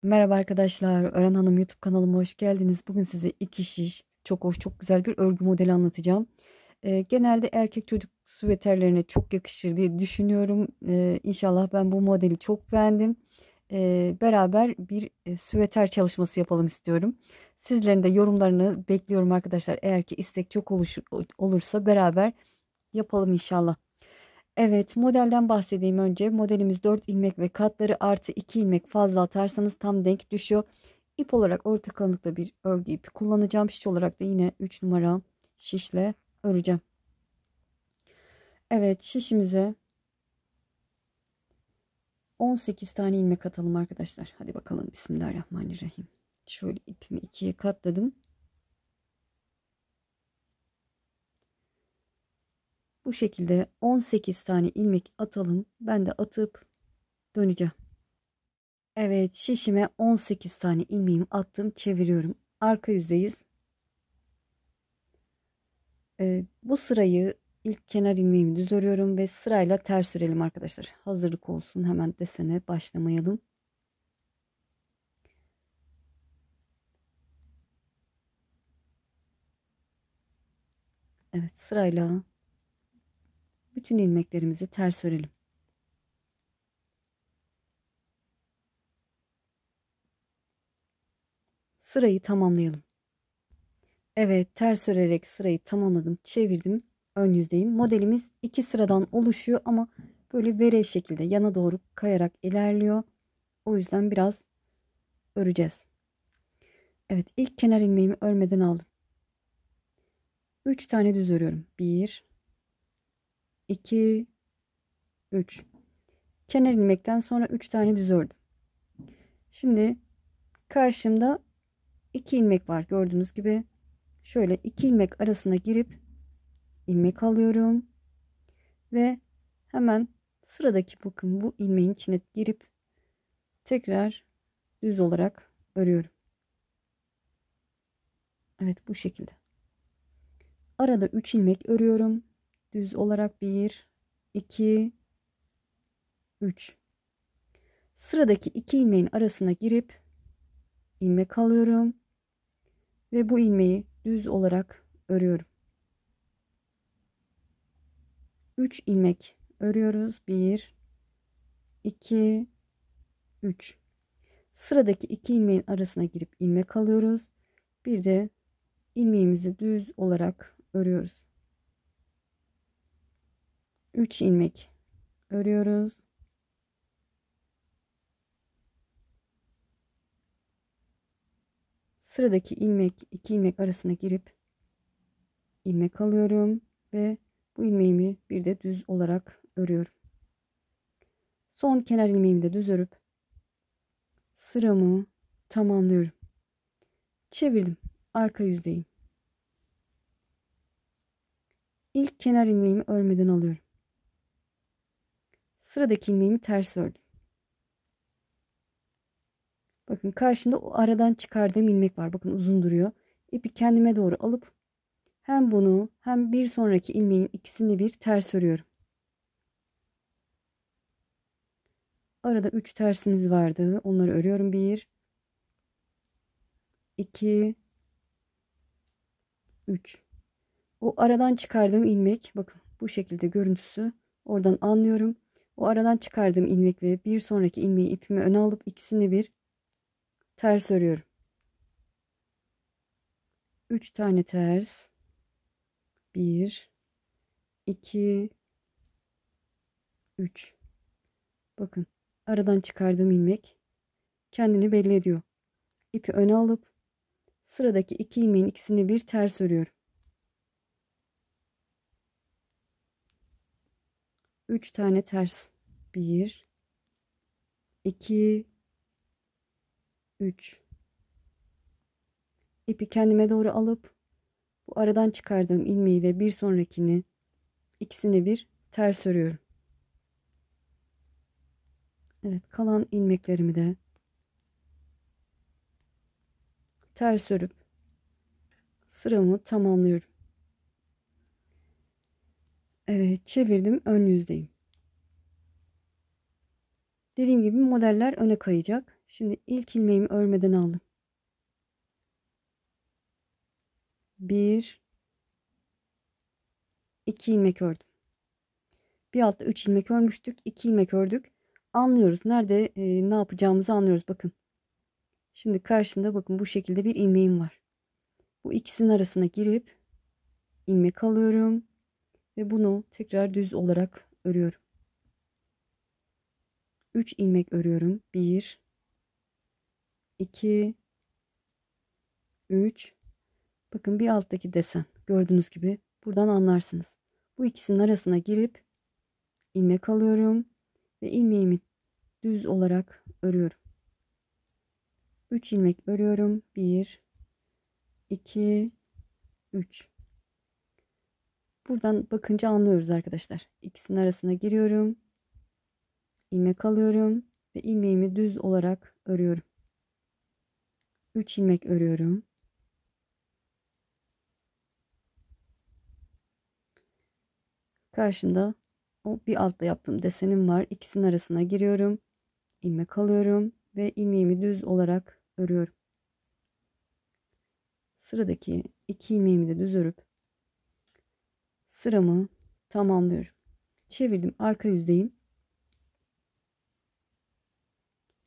Merhaba arkadaşlar, Ören Hanım YouTube kanalıma hoş geldiniz. Bugün size iki şiş, çok hoş, çok güzel bir örgü modeli anlatacağım. Genelde erkek çocuk süveterlerine çok yakışır diye düşünüyorum. İnşallah ben bu modeli çok beğendim. Beraber bir süveter çalışması yapalım istiyorum. Sizlerin de yorumlarını bekliyorum arkadaşlar. Eğer ki istek çok olursa beraber yapalım inşallah. Evet, modelden bahsedeyim önce. Modelimiz 4 ilmek ve katları artı 2 ilmek fazla atarsanız tam denk düşüyor. İp olarak orta kalınlıkta bir örgü ipi kullanacağım. Şiş olarak da yine 3 numara şişle öreceğim. Evet, şişimize 18 tane ilmek atalım arkadaşlar. Hadi bakalım, Bismillahirrahmanirrahim. Şöyle ipimi ikiye katladım. Bu şekilde 18 tane ilmek atalım. Ben de atıp döneceğim. Evet, şişime 18 tane ilmeğimi attım, çeviriyorum. Arka yüzdeyiz. Bu sırayı ilk kenar ilmeğimi düz örüyorum ve sırayla ters örelim arkadaşlar. Hazırlık olsun, hemen desene başlamayalım. Evet, sırayla bütün ilmeklerimizi ters örelim. Sırayı tamamlayalım. Evet, ters örerek sırayı tamamladım, çevirdim. Ön yüzdeyim. Modelimiz iki sıradan oluşuyor ama böyle V şekilde yana doğru kayarak ilerliyor. O yüzden biraz öreceğiz. Evet, ilk kenar ilmeğimi örmeden aldım. 3 tane düz örüyorum. 1 2 3. Kenar ilmekten sonra 3 tane düz ördüm. Şimdi karşımda 2 ilmek var, gördüğünüz gibi. Şöyle 2 ilmek arasına girip ilmek alıyorum ve hemen sıradaki, bakın, bu ilmeğin içine girip tekrar düz olarak örüyorum. Evet, bu şekilde. Arada 3 ilmek örüyorum. Düz olarak 1 2 3. Sıradaki 2 ilmeğin arasına girip ilmek alıyorum ve bu ilmeği düz olarak örüyorum. 3 ilmek örüyoruz. 1 2 3. Sıradaki 2 ilmeğin arasına girip ilmek alıyoruz. Bir de ilmeğimizi düz olarak örüyoruz. 3 ilmek örüyoruz. Sıradaki ilmek, 2 ilmek arasına girip ilmek alıyorum ve bu ilmeğimi bir de düz olarak örüyorum. Son kenar ilmeğimi de düz örüp sıramı tamamlıyorum. Çevirdim. Arka yüzdeyim. İlk kenar ilmeğimi örmeden alıyorum. Sıradaki ilmeğimi ters ördüm. Bakın karşımda o aradan çıkardığım ilmek var. Bakın uzun duruyor. İpi kendime doğru alıp hem bunu hem bir sonraki ilmeğin ikisini bir ters örüyorum. Arada 3 tersimiz vardı. Onları örüyorum. 1 2 3. O aradan çıkardığım ilmek, bakın bu şekilde görüntüsü, oradan anlıyorum. O aradan çıkardığım ilmek ve bir sonraki ilmeği ipimi öne alıp ikisini bir ters örüyorum. 3 tane ters. 1 2 3. Bakın aradan çıkardığım ilmek kendini belli ediyor. İpi öne alıp sıradaki 2 ilmeğin ikisini bir ters örüyorum. 3 tane ters. 1 2 3. İpi kendime doğru alıp bu aradan çıkardığım ilmeği ve bir sonrakini, ikisini bir ters örüyorum. Evet, kalan ilmeklerimi de ters örüp sıramı tamamlıyorum. Evet, çevirdim, ön yüzdeyim. Dediğim gibi modeller öne kayacak. Şimdi ilk ilmeğimi örmeden aldım. 1 2 ilmek ördüm. Bir altta 3 ilmek örmüştük. 2 ilmek ördük. Anlıyoruz. Nerede ne yapacağımızı anlıyoruz. Bakın. Şimdi karşında bakın bu şekilde bir ilmeğim var. Bu ikisinin arasına girip ilmek alıyorum ve bunu tekrar düz olarak örüyorum. 3 ilmek örüyorum. 1 2 3. Bakın bir alttaki desen. Gördüğünüz gibi buradan anlarsınız. Bu ikisinin arasına girip ilmek alıyorum ve ilmeğimi düz olarak örüyorum. 3 ilmek örüyorum. 1 2 3. Buradan bakınca anlıyoruz arkadaşlar. İkisinin arasına giriyorum. İlmek alıyorum ve ilmeğimi düz olarak örüyorum. 3 ilmek örüyorum. Karşımda o bir altta yaptığım desenim var. İkisinin arasına giriyorum. İlmek alıyorum ve ilmeğimi düz olarak örüyorum. Sıradaki 2 ilmeğimi de düz örüp sıramı tamamlıyorum. Çevirdim, arka yüzdeyim.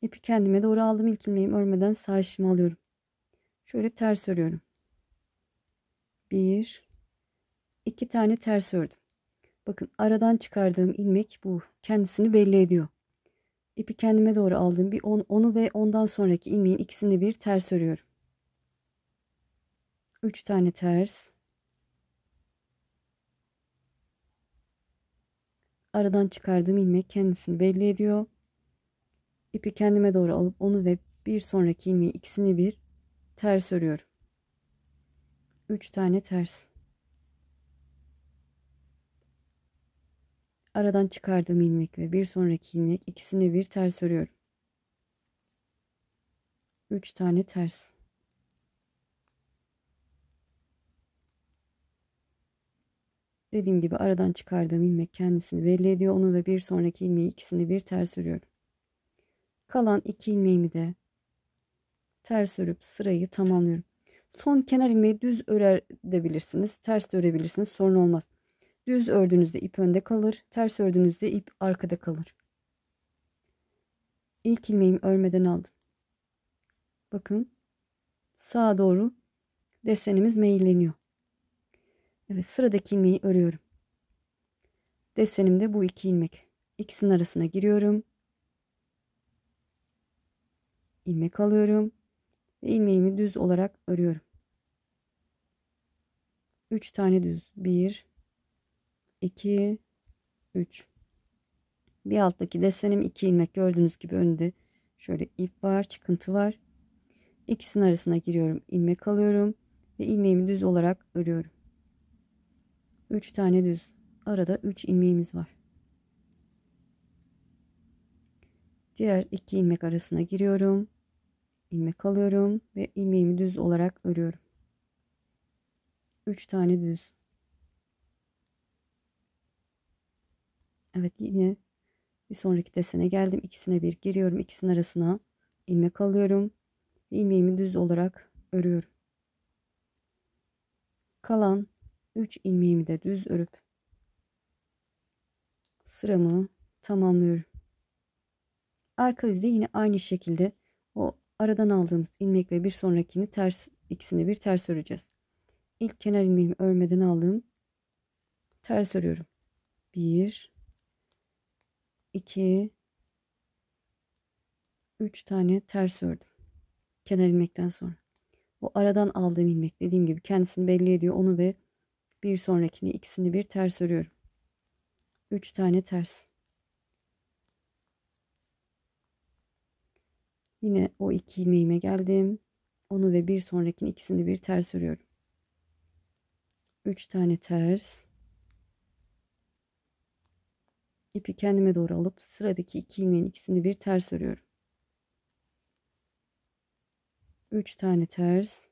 İpi kendime doğru aldım. İlk ilmeğimi örmeden sağ işimi alıyorum. Şöyle ters örüyorum. 1 2 tane ters ördüm. Bakın aradan çıkardığım ilmek bu. Kendisini belli ediyor. İpi kendime doğru aldım. Bir onu ve ondan sonraki ilmeğin ikisini bir ters örüyorum. 3 tane ters. Aradan çıkardığım ilmek kendisini belli ediyor. İpi kendime doğru alıp onu ve bir sonraki ilmeği ikisini bir ters örüyorum. 3 tane ters. Aradan çıkardığım ilmek ve bir sonraki ilmek ikisini bir ters örüyorum. 3 tane ters. Dediğim gibi aradan çıkardığım ilmek kendisini belli ediyor. Onu ve bir sonraki ilmeği ikisini bir ters örüyorum. Kalan 2 ilmeğimi de ters örüp sırayı tamamlıyorum. Son kenar ilmeği düz örer edebilirsiniz. Ters de örebilirsiniz. Sorun olmaz. Düz ördüğünüzde ip önde kalır. Ters ördüğünüzde ip arkada kalır. İlk ilmeğimi örmeden aldım. Bakın sağa doğru desenimiz meyilleniyor. Evet, sıradaki ilmeği örüyorum. Desenimde bu 2 ilmek. İkisinin arasına giriyorum. İlmek alıyorum ve ilmeğimi düz olarak örüyorum. 3 tane düz. 1 2 3. Bir alttaki desenim 2 ilmek. Gördüğünüz gibi önünde şöyle ip var, çıkıntı var. İkisinin arasına giriyorum. İlmek alıyorum ve ilmeğimi düz olarak örüyorum. 3 tane düz. Arada 3 ilmeğimiz var. Diğer 2 ilmek arasına giriyorum. İlmek alıyorum ve ilmeğimi düz olarak örüyorum. 3 tane düz. Evet, yine bir sonraki desene geldim. İkisine bir giriyorum. İkisinin arasına ilmek alıyorum. İlmeğimi düz olarak örüyorum. Kalan 3 ilmeğimi de düz örüp sıramı tamamlıyorum. Arka yüzde yine aynı şekilde o aradan aldığımız ilmek ve bir sonrakini ters, ikisini bir ters öreceğiz. İlk kenar ilmeğimi örmeden aldım. Ters örüyorum. 1 2 3 tane ters ördüm. Kenar ilmekten sonra. O aradan aldığım ilmek dediğim gibi kendisini belli ediyor. Onu ve bir sonrakini ikisini bir ters örüyorum. 3 tane ters. Yine o 2 ilmeğime geldim. Onu ve bir sonrakini ikisini bir ters örüyorum. 3 tane ters. İpi kendime doğru alıp sıradaki 2 ilmeğin ikisini bir ters örüyorum. 3 tane ters.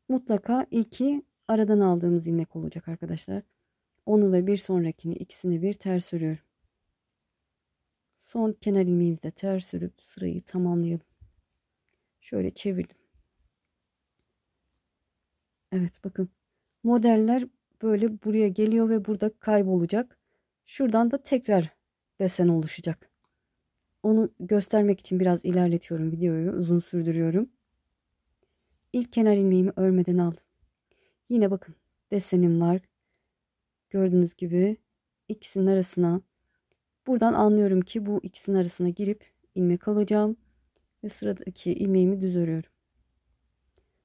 Mutlaka ilki aradan aldığımız ilmek olacak arkadaşlar. Onu ve bir sonrakini ikisini bir ters örüyorum. Son kenar ilmeğimizi de ters örüp sırayı tamamlayalım. Şöyle çevirdim. Evet bakın. Modeller böyle buraya geliyor ve burada kaybolacak. Şuradan da tekrar desen oluşacak. Onu göstermek için biraz ilerletiyorum videoyu. Uzun sürdürüyorum. İlk kenar ilmeğimi örmeden aldım. Yine bakın desenim var. Gördüğünüz gibi ikisinin arasına, buradan anlıyorum ki bu ikisinin arasına girip ilmek alacağım ve sıradaki ilmeğimi düz örüyorum.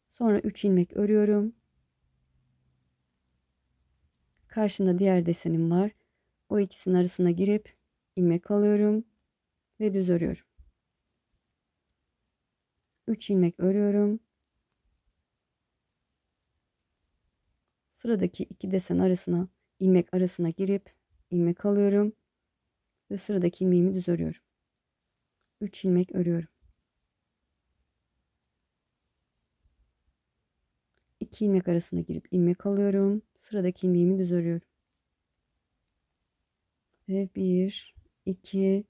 Sonra 3 ilmek örüyorum. Karşımda diğer desenim var. O ikisinin arasına girip ilmek alıyorum ve düz örüyorum. 3 ilmek örüyorum. Sıradaki iki desen arasına, ilmek arasına girip ilmek alıyorum ve sıradaki ilmeğimi düz örüyorum. 3 ilmek örüyorum. 2 ilmek arasına girip ilmek alıyorum. Sıradaki ilmeğimi düz örüyorum. Ve 1, 2,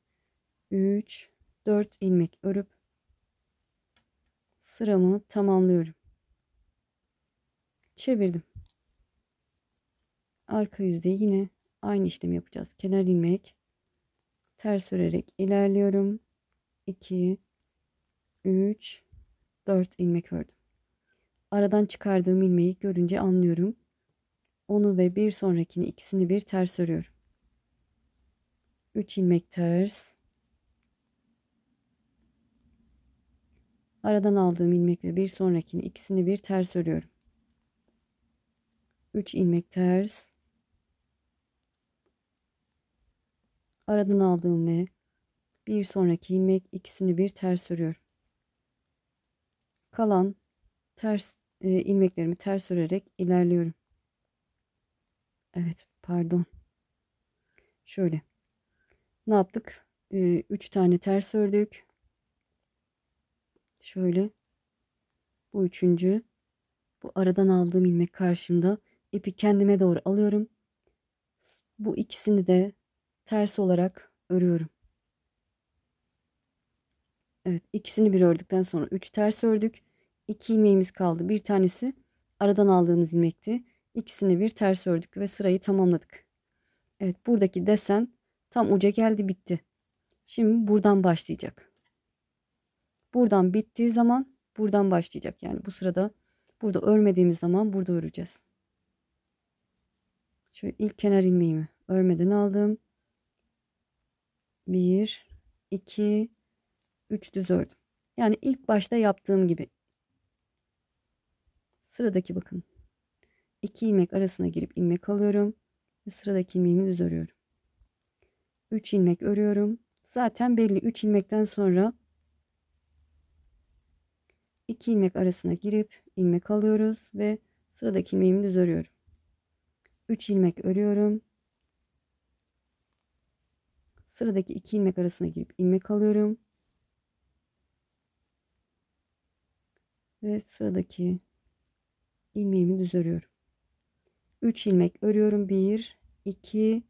3, 4 ilmek örüp sıramı tamamlıyorum. Çevirdim. Arka yüzde yine aynı işlemi yapacağız. Kenar ilmek, ters örerek ilerliyorum. 2, 3, 4 ilmek ördüm. Aradan çıkardığım ilmeği görünce anlıyorum. Onu ve bir sonrakini ikisini bir ters örüyorum. 3 ilmek ters. Aradan aldığım ilmek ve bir sonrakini ikisini bir ters örüyorum. 3 ilmek ters. Aradan aldığım ve bir sonraki ilmek ikisini bir ters örüyorum. Kalan ters ilmeklerimi ters örerek ilerliyorum. Evet, pardon. Şöyle. Ne yaptık? 3 tane ters ördük. Şöyle. Bu üçüncü. Bu aradan aldığım ilmek karşımda. İpi kendime doğru alıyorum. Bu ikisini de ters olarak örüyorum. Evet, ikisini bir ördükten sonra 3 ters ördük. 2 ilmeğimiz kaldı. Bir tanesi aradan aldığımız ilmekti. İkisini bir ters ördük ve sırayı tamamladık. Evet, buradaki desen tam uca geldi, bitti. Şimdi buradan başlayacak. Buradan bittiği zaman buradan başlayacak. Yani bu sırada burada örmediğimiz zaman burada öreceğiz. Şöyle ilk kenar ilmeğimi örmeden aldım. 1, 2, 3 düz ördüm. Yani ilk başta yaptığım gibi. Sıradaki bakın. 2 ilmek arasına girip ilmek alıyorum. Ve sıradaki ilmeğimi düz örüyorum. 3 ilmek örüyorum. Zaten belli, 3 ilmekten sonra 2 ilmek arasına girip ilmek alıyoruz ve sıradaki ilmeğimi düz örüyorum. 3 ilmek örüyorum. Sıradaki 2 ilmek arasına girip ilmek alıyorum. Ve sıradaki ilmeğimi düz örüyorum. 3 ilmek örüyorum. 1, 2,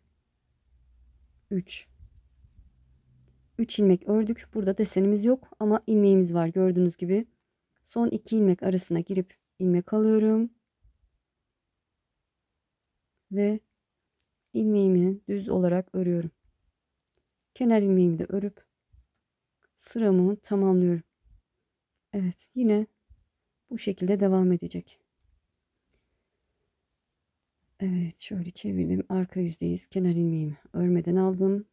3. 3 ilmek ördük. Burada desenimiz yok ama ilmeğimiz var gördüğünüz gibi. Son 2 ilmek arasına girip ilmek alıyorum. Ve ilmeğimi düz olarak örüyorum. Kenar ilmeğimi de örüp sıramı tamamlıyorum. Evet, yine bu şekilde devam edecek. Evet, şöyle çevirdim. Arka yüzdeyiz. Kenar ilmeğimi örmeden aldım.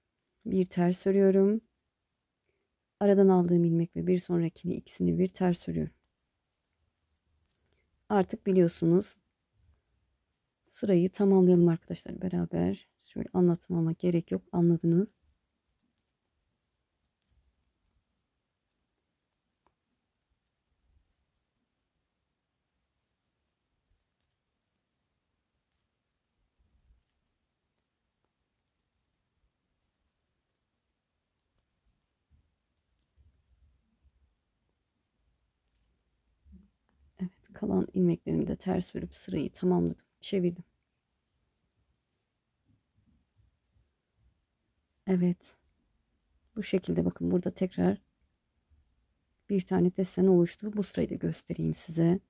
Bir ters örüyorum. Aradan aldığım ilmek ve bir sonrakini ikisini bir ters örüyorum. Artık biliyorsunuz. Sırayı tamamlayalım arkadaşlar beraber. Şöyle anlatmama gerek yok. Anladınız. Evet, kalan ilmeklerimi de ters örüp sırayı tamamladım. Çevirdim. Evet. Bu şekilde bakın, burada tekrar bir tane desen oluştu. Bu sırayı da göstereyim size.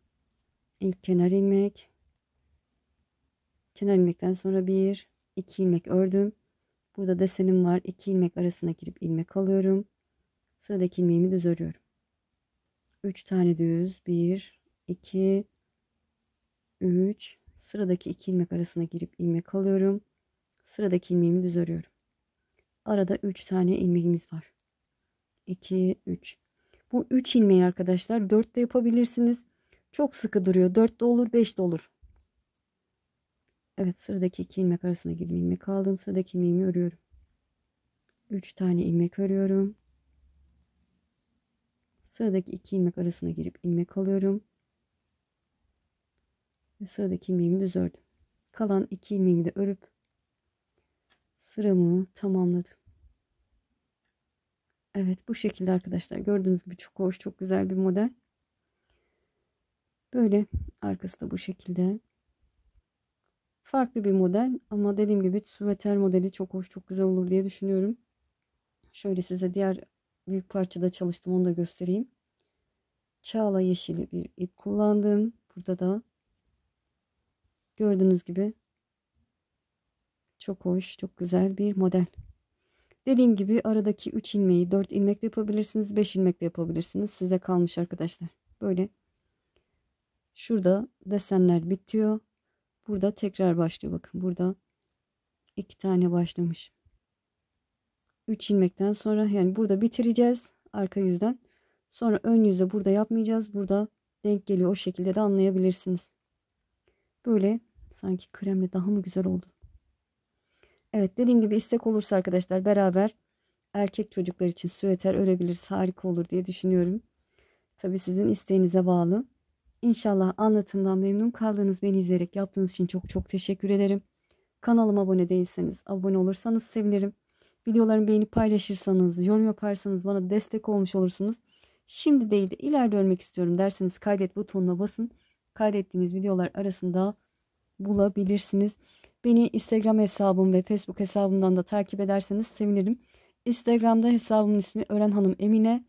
İlk kenar ilmek. Kenar ilmekten sonra 1 2 ilmek ördüm. Burada desenim var. 2 ilmek arasına girip ilmek alıyorum. Sıradaki ilmeğimi düz örüyorum. 3 tane düz. 1 2 3. Sıradaki 2 ilmek arasına girip ilmek alıyorum. Sıradaki ilmeğimi düz örüyorum. Arada 3 tane ilmeğimiz var. 2 3. Bu 3 ilmeği arkadaşlar 4 de yapabilirsiniz. Çok sıkı duruyor. 4 de olur, 5 de olur. Evet, sıradaki 2 ilmek arasına girip ilmek aldım. Sıradaki ilmeğimi örüyorum. 3 tane ilmek örüyorum. Sıradaki 2 ilmek arasına girip ilmek alıyorum. Ve sıradaki ilmeğimi düz ördüm. Kalan 2 ilmeğimi de örüp sıramı tamamladım. Evet, bu şekilde arkadaşlar. Gördüğünüz gibi çok hoş, çok güzel bir model. Böyle, arkası da bu şekilde. Farklı bir model ama dediğim gibi süveter modeli çok hoş, çok güzel olur diye düşünüyorum. Şöyle size diğer büyük parçada çalıştım, onu da göstereyim. Çağla yeşili bir ip kullandım. Burada da gördüğünüz gibi çok hoş, çok güzel bir model. Dediğim gibi aradaki 3 ilmeği 4 ilmek de yapabilirsiniz, 5 ilmek de yapabilirsiniz. Size kalmış arkadaşlar. Böyle şurada desenler bitiyor. Burada tekrar başlıyor. Bakın burada 2 tane başlamış. 3 ilmekten sonra, yani burada bitireceğiz arka yüzden. Sonra ön yüzde burada yapmayacağız. Burada denk geliyor. O şekilde de anlayabilirsiniz. Böyle sanki kremle daha mı güzel oldu? Evet, dediğim gibi istek olursa arkadaşlar beraber erkek çocuklar için süveter örebiliriz. Harika olur diye düşünüyorum. Tabii sizin isteğinize bağlı. İnşallah anlatımdan memnun kaldınız. Beni izleyerek yaptığınız için çok çok teşekkür ederim. Kanalıma abone değilseniz abone olursanız sevinirim. Videolarımı beğenip paylaşırsanız, yorum yaparsanız bana destek olmuş olursunuz. Şimdi değil de ileride örmek istiyorum derseniz kaydet butonuna basın. Kaydettiğiniz videolar arasında bulabilirsiniz. Beni Instagram hesabım ve Facebook hesabımdan da takip ederseniz sevinirim. Instagram'da hesabımın ismi Ören Hanım Emine.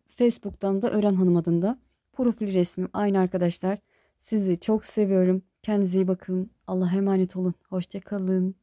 Facebook'tan da Ören Hanım adında. Profil resmim aynı arkadaşlar. Sizi çok seviyorum. Kendinize iyi bakın. Allah'a emanet olun. Hoşça kalın.